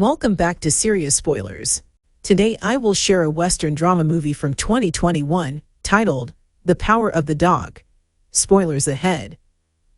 Welcome back to Serious Spoilers. Today I will share a Western drama movie from 2021 titled The Power of the Dog. Spoilers ahead.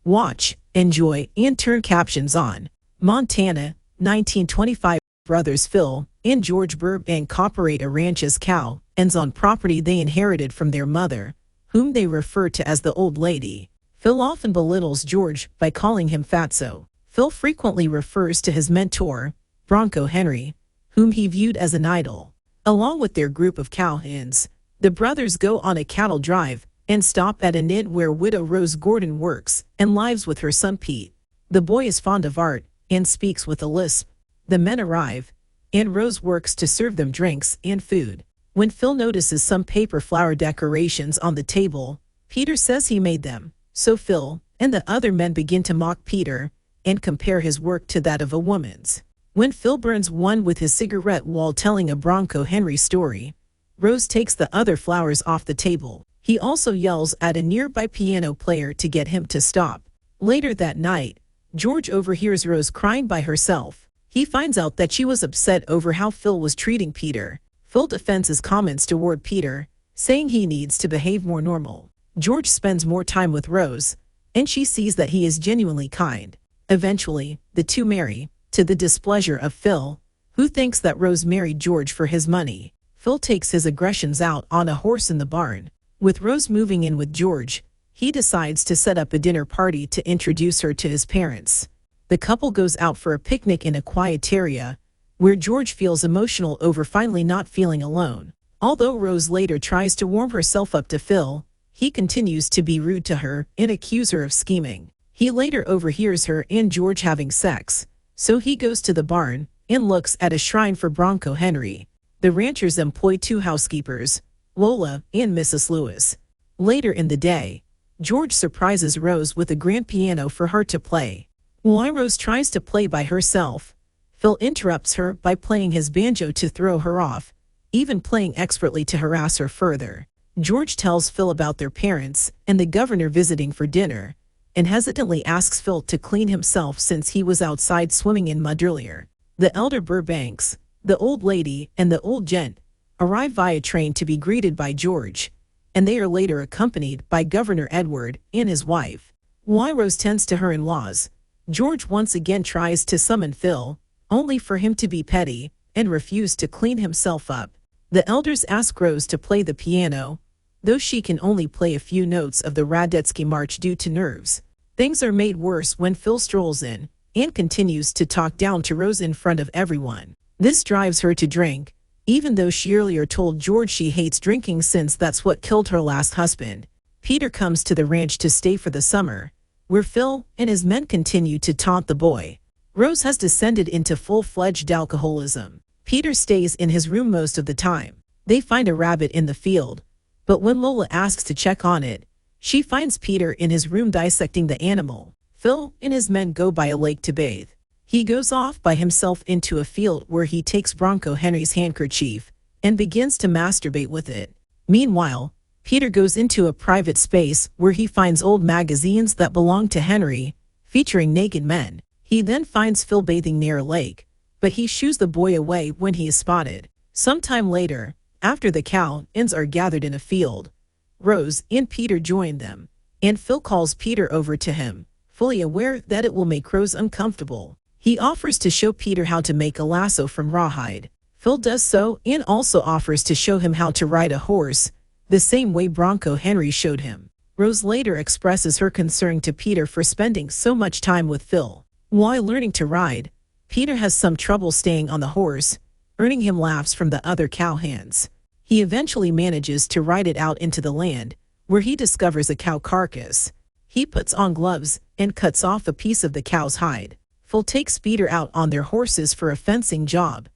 Watch, enjoy, and turn captions on. Montana, 1925. Brothers Phil and George Burbank operate a ranch as cow ends on property they inherited from their mother, whom they refer to as the old lady. Phil often belittles George by calling him fatso. Phil frequently refers to his mentor, Bronco Henry, whom he viewed as an idol. Along with their group of cowhands, the brothers go on a cattle drive and stop at an inn where widow Rose Gordon works and lives with her son Pete. The boy is fond of art and speaks with a lisp. The men arrive, and Rose works to serve them drinks and food. When Phil notices some paper flower decorations on the table, Peter says he made them. So Phil and the other men begin to mock Peter and compare his work to that of a woman's. When Phil burns one with his cigarette while telling a Bronco Henry story, Rose takes the other flowers off the table. He also yells at a nearby piano player to get him to stop. Later that night, George overhears Rose crying by herself. He finds out that she was upset over how Phil was treating Peter. Phil defends his comments toward Peter, saying he needs to behave more normal. George spends more time with Rose, and she sees that he is genuinely kind. Eventually, the two marry, to the displeasure of Phil, who thinks that Rose married George for his money. Phil takes his aggressions out on a horse in the barn. With Rose moving in with George, he decides to set up a dinner party to introduce her to his parents. The couple goes out for a picnic in a quiet area, where George feels emotional over finally not feeling alone. Although Rose later tries to warm herself up to Phil, he continues to be rude to her and accuse her of scheming. He later overhears her and George having sex, so he goes to the barn and looks at a shrine for Bronco Henry. The ranchers employ two housekeepers, Lola and Mrs. Lewis. Later in the day, George surprises Rose with a grand piano for her to play. While Rose tries to play by herself, Phil interrupts her by playing his banjo to throw her off, even playing expertly to harass her further. George tells Phil about their parents and the governor visiting for dinner, and hesitantly asks Phil to clean himself since he was outside swimming in mud earlier. The elder Burbanks, the old lady, and the old gent arrive via train to be greeted by George, and they are later accompanied by Governor Edward and his wife. While Rose tends to her in-laws, George once again tries to summon Phil, only for him to be petty and refuse to clean himself up. The elders ask Rose to play the piano, though she can only play a few notes of the Radetzky March due to nerves. Things are made worse when Phil strolls in and continues to talk down to Rose in front of everyone. This drives her to drink, even though she earlier told George she hates drinking since that's what killed her last husband. Peter comes to the ranch to stay for the summer, where Phil and his men continue to taunt the boy. Rose has descended into full-fledged alcoholism. Peter stays in his room most of the time. They find a rabbit in the field, but when Lola asks to check on it, she finds Peter in his room dissecting the animal. Phil and his men go by a lake to bathe. He goes off by himself into a field where he takes Bronco Henry's handkerchief and begins to masturbate with it. Meanwhile, Peter goes into a private space where he finds old magazines that belong to Henry, featuring naked men. He then finds Phil bathing near a lake, but he shoos the boy away when he is spotted. Sometime later, after the cow-ins are gathered in a field, Rose and Peter join them, and Phil calls Peter over to him, fully aware that it will make Rose uncomfortable. He offers to show Peter how to make a lasso from rawhide. Phil does so and also offers to show him how to ride a horse, the same way Bronco Henry showed him. Rose later expresses her concern to Peter for spending so much time with Phil. While learning to ride, Peter has some trouble staying on the horse, earning him laughs from the other cowhands. He eventually manages to ride it out into the land, where he discovers a cow carcass. He puts on gloves and cuts off a piece of the cow's hide. Phil takes Peter out on their horses for a fencing job,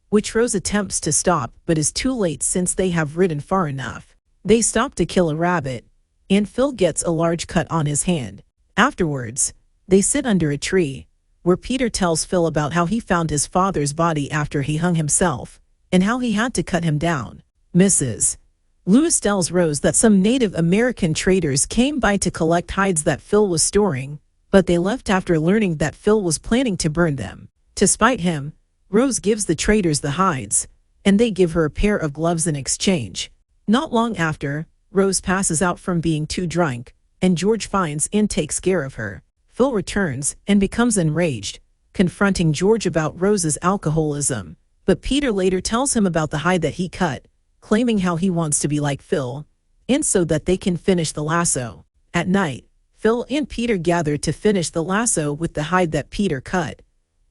which Rose attempts to stop but is too late since they have ridden far enough. They stop to kill a rabbit, and Phil gets a large cut on his hand. Afterwards, they sit under a tree, where Peter tells Phil about how he found his father's body after he hung himself, and how he had to cut him down. Mrs. Lewis tells Rose that some Native American traders came by to collect hides that Phil was storing, but they left after learning that Phil was planning to burn them. To spite him, Rose gives the traders the hides, and they give her a pair of gloves in exchange. Not long after, Rose passes out from being too drunk, and George finds and takes care of her. Phil returns and becomes enraged, confronting George about Rose's alcoholism, but Peter later tells him about the hide that he cut, claiming how he wants to be like Phil, and so that they can finish the lasso. At night, Phil and Peter gather to finish the lasso with the hide that Peter cut,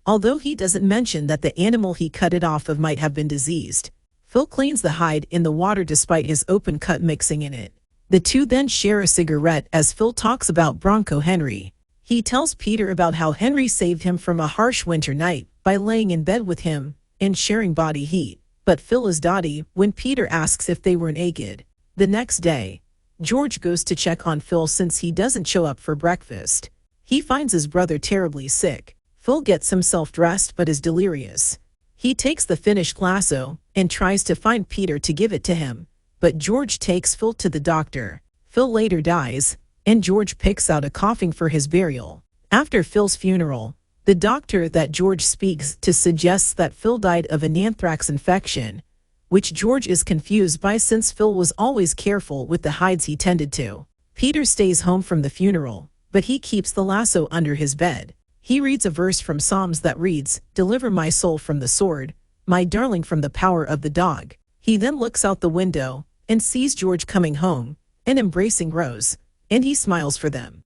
although he doesn't mention that the animal he cut it off of might have been diseased. Phil cleans the hide in the water despite his open cut mixing in it. The two then share a cigarette as Phil talks about Bronco Henry. He tells Peter about how Henry saved him from a harsh winter night by laying in bed with him and sharing body heat, but Phil is dotty when Peter asks if they were naked. The next day, George goes to check on Phil since he doesn't show up for breakfast. He finds his brother terribly sick. Phil gets himself dressed but is delirious. He takes the finished lasso and tries to find Peter to give it to him, but George takes Phil to the doctor. Phil later dies, and George picks out a coffin for his burial. After Phil's funeral, the doctor that George speaks to suggests that Phil died of an anthrax infection, which George is confused by since Phil was always careful with the hides he tended to. Peter stays home from the funeral, but he keeps the lasso under his bed. He reads a verse from Psalms that reads, "Deliver my soul from the sword, my darling from the power of the dog." He then looks out the window and sees George coming home and embracing Rose, and he smiles for them.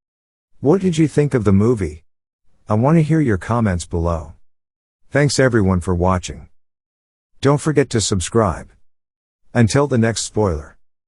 What did you think of the movie? I want to hear your comments below. Thanks everyone for watching. Don't forget to subscribe. Until the next spoiler.